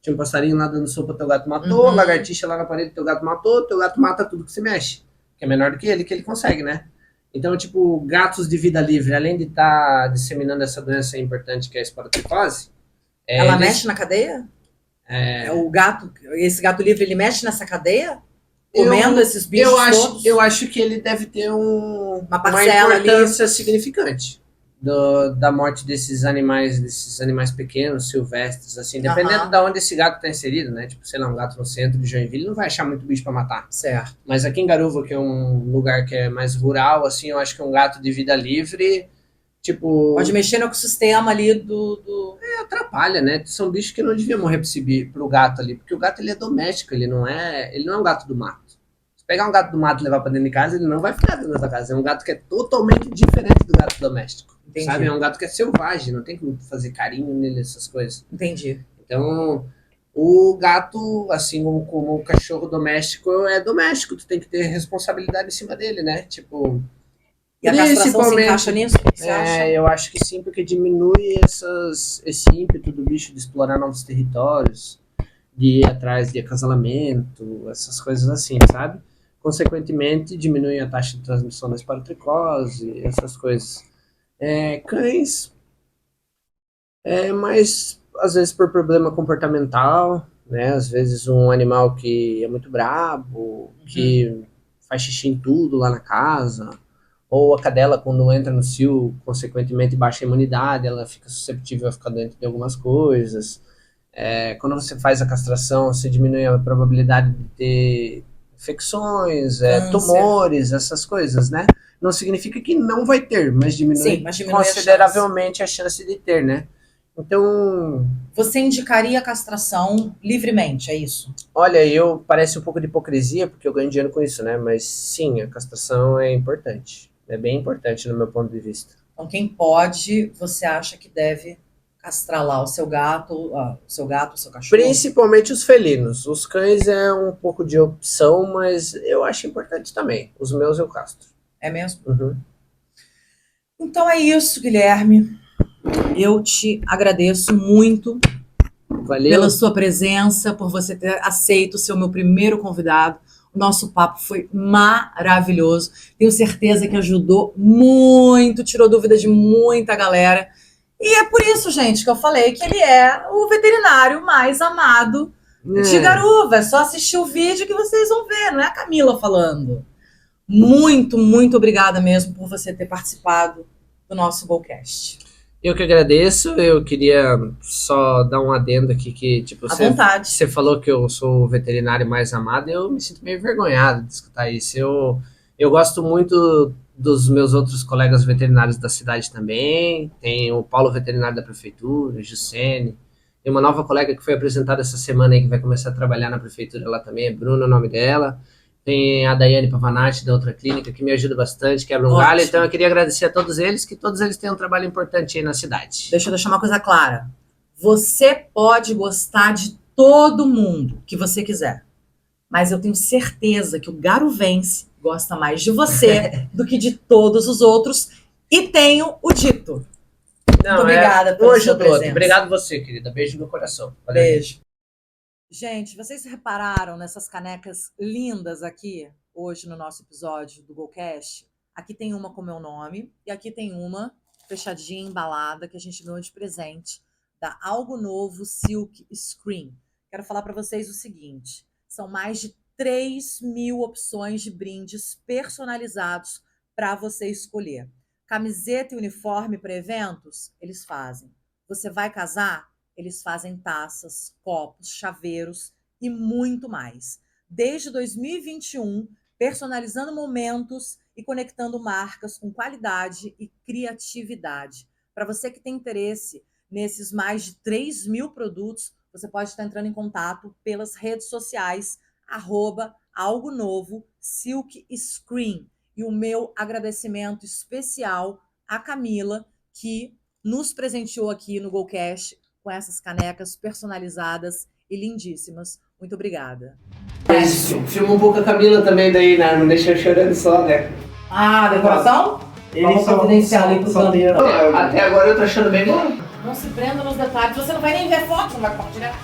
Tinha um passarinho lá dando sopa, teu gato matou. Lagartixa lá na parede, teu gato matou. Teu gato mata tudo que se mexe. Que é menor do que ele consegue, né? Então, tipo, gatos de vida livre, além de estar disseminando essa doença importante que é a esporotricose... Ela mexe na cadeia? O gato, esse gato livre, ele mexe nessa cadeia? Comendo esses bichos todos? Eu acho que ele deve ter uma importância ali significante da morte desses animais pequenos, silvestres, assim, dependendo de onde esse gato está inserido, né? Tipo, sei lá, um gato no centro de Joinville não vai achar muito bicho para matar. Certo. Mas aqui em Garuva, que é um lugar que é mais rural, assim, eu acho que um gato de vida livre, tipo... Pode mexer no ecossistema ali atrapalha, né? São bichos que não deviam morrer pro gato ali, porque o gato ele é doméstico, ele não é um gato do mato. Se pegar um gato do mato e levar para dentro de casa, ele não vai ficar dentro da casa. É um gato que é totalmente diferente do gato doméstico. Entendi. Sabe? É um gato que é selvagem, não tem como fazer carinho nele, essas coisas. Entendi. Então, o gato, assim como o cachorro doméstico, é doméstico. Tu tem que ter responsabilidade em cima dele, né? Tipo... E a castração se encaixa nisso? Você acha? Eu acho que sim, porque diminui esse ímpeto do bicho de explorar novos territórios, de ir atrás de acasalamento, essas coisas assim, sabe? Consequentemente, diminui a taxa de transmissão da esporotricose, essas coisas. Cães, mas às vezes por problema comportamental, né? Às vezes um animal que é muito brabo, que faz xixi em tudo lá na casa, ou a cadela, quando entra no cio, consequentemente baixa a imunidade, ela fica susceptível a ficar doente de algumas coisas. Quando você faz a castração, você diminui a probabilidade de ter infecções, tumores, essas coisas, né? Não significa que não vai ter, mas diminui consideravelmente a chance de ter, né? Então... Você indicaria a castração livremente, é isso? Olha, parece um pouco de hipocrisia, porque eu ganho dinheiro com isso, né? Mas sim, a castração é importante. É bem importante no meu ponto de vista. Então, quem pode, você acha que deve castrar lá o seu gato, o seu cachorro? Principalmente os felinos. Os cães é um pouco de opção, mas eu acho importante também. Os meus eu castro. É mesmo? Então é isso, Guilherme. Eu te agradeço muito pela sua presença, por você ter aceito ser o meu primeiro convidado. O nosso papo foi maravilhoso. Tenho certeza que ajudou muito, tirou dúvidas de muita galera. E é por isso, gente, que eu falei que ele é o veterinário mais amado de Garuva. É só assistir o vídeo que vocês vão ver, não é a Camila falando. Muito, muito obrigada mesmo por você ter participado do nosso Golcast. Eu que agradeço, eu queria só dar um adendo aqui que, tipo, você falou que eu sou o veterinário mais amado, eu me sinto meio envergonhado de escutar isso. Eu gosto muito dos meus outros colegas veterinários da cidade também, tem o Paulo veterinário da prefeitura, o Jussene, tem uma nova colega que foi apresentada essa semana aí que vai começar a trabalhar na prefeitura lá também, é Bruna o nome dela. Tem a Daiane Pavanati, da outra clínica, que me ajuda bastante, quebra um galho. Então eu queria agradecer a todos eles, que todos eles têm um trabalho importante aí na cidade. Deixa eu deixar uma coisa clara. Você pode gostar de todo mundo que você quiser, mas eu tenho certeza que o garuvense gosta mais de você do que de todos os outros, e tenho o dito. Muito obrigada pela sua presença. Obrigado você, querida. Beijo no coração. Valeu. Beijo. Gente, vocês repararam nessas canecas lindas aqui, hoje no nosso episódio do Golcast? Aqui tem uma com meu nome e aqui tem uma fechadinha, embalada, que a gente ganhou de presente da Algo Novo Silk Screen. Quero falar para vocês o seguinte, são mais de 3.000 opções de brindes personalizados para você escolher. Camiseta e uniforme para eventos? Eles fazem. Você vai casar? Eles fazem taças, copos, chaveiros e muito mais. Desde 2021, personalizando momentos e conectando marcas com qualidade e criatividade. Para você que tem interesse nesses mais de 3.000 produtos, você pode estar entrando em contato pelas redes sociais, @algonovo Silk Screen. E o meu agradecimento especial à Camila, que nos presenteou aqui no GoCast com essas canecas personalizadas e lindíssimas. Muito obrigada. Filma um pouco a Camila também daí, né? Não deixa eu chorando só, né? Ah, decoração? Vamos providenciar ali pro Sandro. Até agora eu tô achando bem bom. Não se prenda nos detalhes. Você não vai nem ver foto, não vai compartilhar.